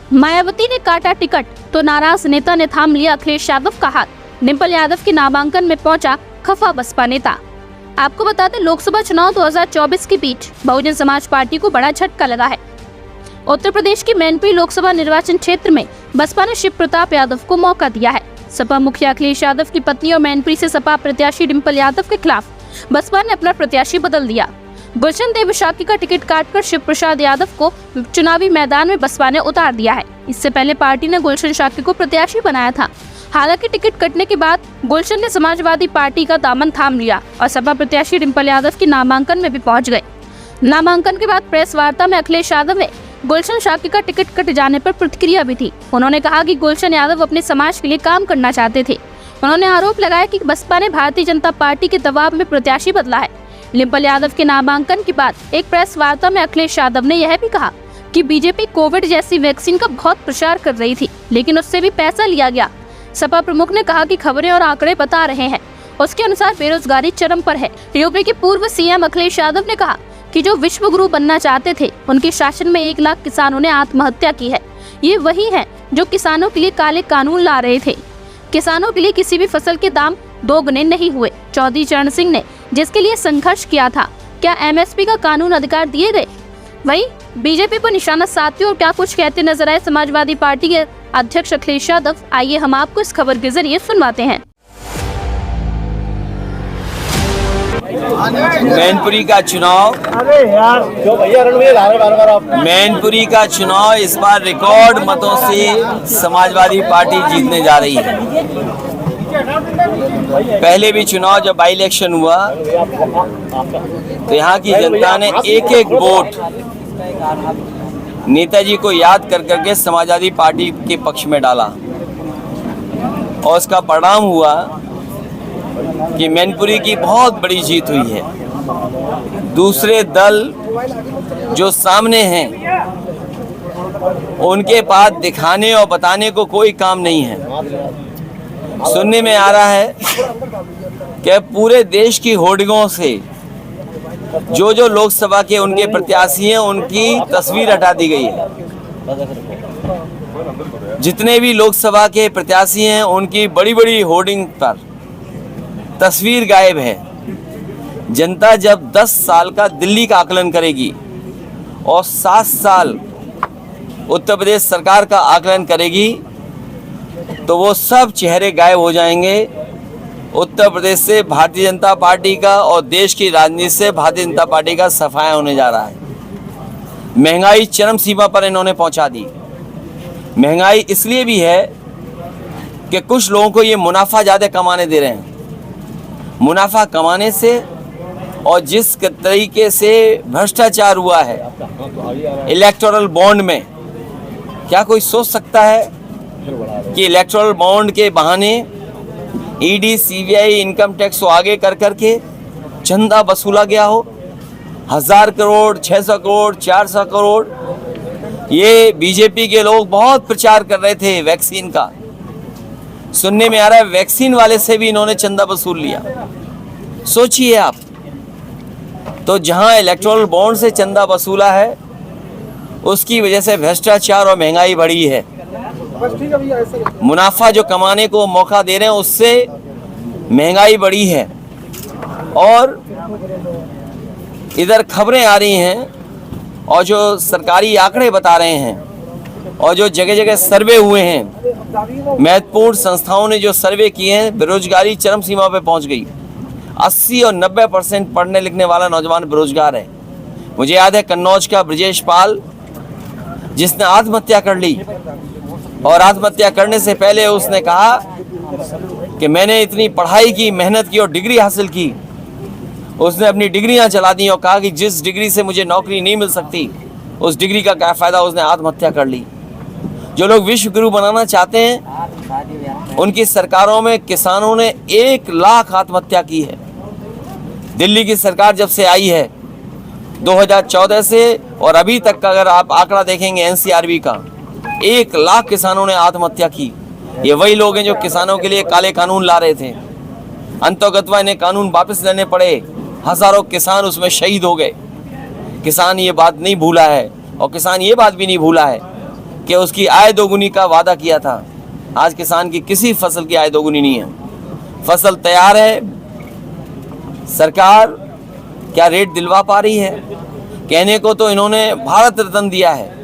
मायावती ने काटा टिकट तो नाराज नेता ने थाम लिया अखिलेश यादव का हाथ। डिंपल यादव के नामांकन में पहुंचा खफा बसपा नेता। आपको बता दें, लोकसभा चुनाव 2024 के बीच बहुजन समाज पार्टी को बड़ा झटका लगा है। उत्तर प्रदेश की मैनपुरी लोकसभा निर्वाचन क्षेत्र में बसपा ने शिव प्रताप यादव को मौका दिया है। सपा मुखिया अखिलेश यादव की पत्नी और मैनपुरी से सपा प्रत्याशी डिंपल यादव के खिलाफ बसपा ने अपना प्रत्याशी बदल दिया। गुलशन देव शाकी का टिकट काटकर शिव प्रसाद यादव को चुनावी मैदान में बसपा ने उतार दिया है। इससे पहले पार्टी ने गुलशन शाकी को प्रत्याशी बनाया था। हालांकि टिकट कटने के बाद गुलशन ने समाजवादी पार्टी का दामन थाम लिया और सपा प्रत्याशी डिंपल यादव के नामांकन में भी पहुंच गए। नामांकन के बाद प्रेस वार्ता में अखिलेश यादव ने गुलशन शाकी का टिकट कट जाने पर प्रतिक्रिया भी थी। उन्होंने कहा कि गुलशन यादव अपने समाज के लिए काम करना चाहते थे। उन्होंने आरोप लगाया कि बसपा ने भारतीय जनता पार्टी के दबाव में प्रत्याशी बदला है। डिंपल यादव के नामांकन के बाद एक प्रेस वार्ता में अखिलेश यादव ने यह भी कहा कि बीजेपी कोविड जैसी वैक्सीन का बहुत प्रचार कर रही थी, लेकिन उससे भी पैसा लिया गया। सपा प्रमुख ने कहा कि खबरें और आंकड़े बता रहे हैं, उसके अनुसार बेरोजगारी चरम पर है। यूपी के पूर्व सीएम अखिलेश यादव ने कहा कि जो विश्व गुरु बनना चाहते थे, उनके शासन में 1 लाख किसानों ने आत्महत्या की है। ये वही हैं जो किसानों के लिए काले कानून ला रहे थे। किसानों के लिए किसी भी फसल के दाम 2 गुने नहीं हुए। चौधरी चरण सिंह ने जिसके लिए संघर्ष किया था, क्या एमएसपी का कानून अधिकार दिए गए? वहीं बीजेपी पर निशाना साधते और क्या कुछ कहते नजर आए समाजवादी पार्टी के अध्यक्ष अखिलेश यादव। आइए हम आपको इस खबर के जरिए सुनवाते हैं। मैनपुरी का चुनाव, मैनपुरी का चुनाव इस बार रिकॉर्ड मतों से समाजवादी पार्टी जीतने जा रही है। पहले भी चुनाव जब बाई इलेक्शन हुआ तो यहाँ की जनता ने एक एक वोट नेताजी को याद कर करके समाजवादी पार्टी के पक्ष में डाला और उसका परिणाम हुआ कि मैनपुरी की बहुत बड़ी जीत हुई है। दूसरे दल जो सामने हैं उनके पास दिखाने और बताने को कोई काम नहीं है। सुनने में आ रहा है कि पूरे देश की होर्डिंगों से जो लोकसभा के उनके प्रत्याशी हैं उनकी तस्वीर हटा दी गई है। जितने भी लोकसभा के प्रत्याशी हैं उनकी बड़ी बड़ी होर्डिंग पर तस्वीर गायब है। जनता जब 10 साल का दिल्ली का आकलन करेगी और 7 साल उत्तर प्रदेश सरकार का आकलन करेगी तो वो सब चेहरे गायब हो जाएंगे। उत्तर प्रदेश से भारतीय जनता पार्टी का और देश की राजनीति से भारतीय जनता पार्टी का सफाया होने जा रहा है। महंगाई चरम सीमा पर इन्होंने पहुंचा दी। महंगाई इसलिए भी है कि कुछ लोगों को ये मुनाफा ज़्यादा कमाने दे रहे हैं। मुनाफा कमाने से और जिस तरीके से भ्रष्टाचार हुआ है इलेक्टोरल बॉन्ड में, क्या कोई सोच सकता है कि इलेक्टोरल बॉन्ड के बहाने ईडी, सीबीआई, इनकम टैक्स को आगे कर करके चंदा वसूला गया हो? 1000 करोड़, 600 करोड़, 400 करोड़। ये बीजेपी के लोग बहुत प्रचार कर रहे थे वैक्सीन का। सुनने में आ रहा है वैक्सीन वाले से भी इन्होंने चंदा वसूल लिया। सोचिए आप, तो जहां इलेक्टोरल बॉन्ड से चंदा वसूला है उसकी वजह से भ्रष्टाचार और महंगाई बढ़ी है। मुनाफा जो कमाने को मौका दे रहे हैं उससे महंगाई बढ़ी है। और इधर खबरें आ रही हैं और जो सरकारी आंकड़े बता रहे हैं और जो जगह जगह सर्वे हुए हैं, महत्वपूर्ण संस्थाओं ने जो सर्वे किए हैं, बेरोजगारी चरम सीमा पे पहुंच गई। 80 और 90% पढ़ने लिखने वाला नौजवान बेरोजगार है। मुझे याद है कन्नौज का ब्रजेश पाल जिसने आत्महत्या कर ली और आत्महत्या करने से पहले उसने कहा कि मैंने इतनी पढ़ाई की, मेहनत की और डिग्री हासिल की। उसने अपनी डिग्रियां चला दी और कहा कि जिस डिग्री से मुझे नौकरी नहीं मिल सकती उस डिग्री का क्या फ़ायदा। उसने आत्महत्या कर ली। जो लोग विश्व गुरु बनाना चाहते हैं उनकी सरकारों में किसानों ने 1 लाख आत्महत्या की है। दिल्ली की सरकार जब से आई है 2014 से और अभी तक का अगर आप आंकड़ा देखेंगे एनसीआरबी का, 1 लाख किसानों ने आत्महत्या की। ये वही लोग हैं जो किसानों के लिए काले कानून ला रहे थे। अंतर्गतवा इन्हें कानून वापस लेने पड़े। हजारों किसान उसमें शहीद हो गए। किसान ये बात नहीं भूला है और किसान ये बात भी नहीं भूला है कि उसकी आय दोगुनी का वादा किया था। आज किसान की किसी फसल की आय दोगुनी नहीं है। फसल तैयार है, सरकार क्या रेट दिलवा पा रही है? कहने को तो इन्होंने भारत रत्न दिया है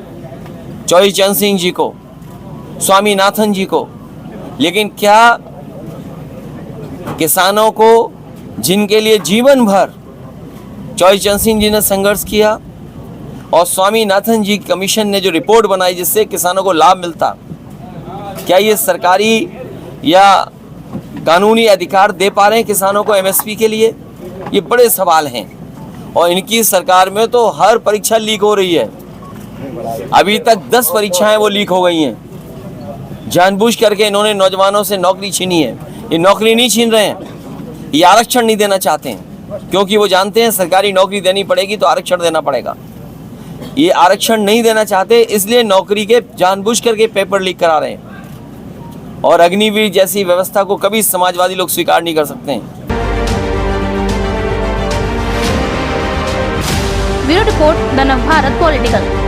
चौधरी चरण सिंह जी को, स्वामीनाथन जी को, लेकिन क्या किसानों को जिनके लिए जीवन भर चौधरी चरण सिंह जी ने संघर्ष किया और स्वामीनाथन जी कमीशन ने जो रिपोर्ट बनाई जिससे किसानों को लाभ मिलता, क्या ये सरकारी या कानूनी अधिकार दे पा रहे हैं किसानों को एमएसपी के लिए? ये बड़े सवाल हैं। और इनकी सरकार में तो हर परीक्षा लीक हो रही है। अभी तक 10 परीक्षाएं वो लीक हो गई हैं। जानबूझ करके इन्होंने नौजवानों से नौकरी छीनी है। ये नौकरी नहीं छीन रहे हैं, ये आरक्षण नहीं देना चाहते हैं, क्योंकि वो जानते हैं सरकारी नौकरी देनी पड़ेगी तो आरक्षण देना पड़ेगा। ये आरक्षण नहीं देना चाहते, इसलिए नौकरी के जानबूझ करके पेपर लीक करा रहे हैं। और अग्निवीर जैसी व्यवस्था को कभी समाजवादी लोग स्वीकार नहीं कर सकते हैं। Bureau report, the Navbharat political.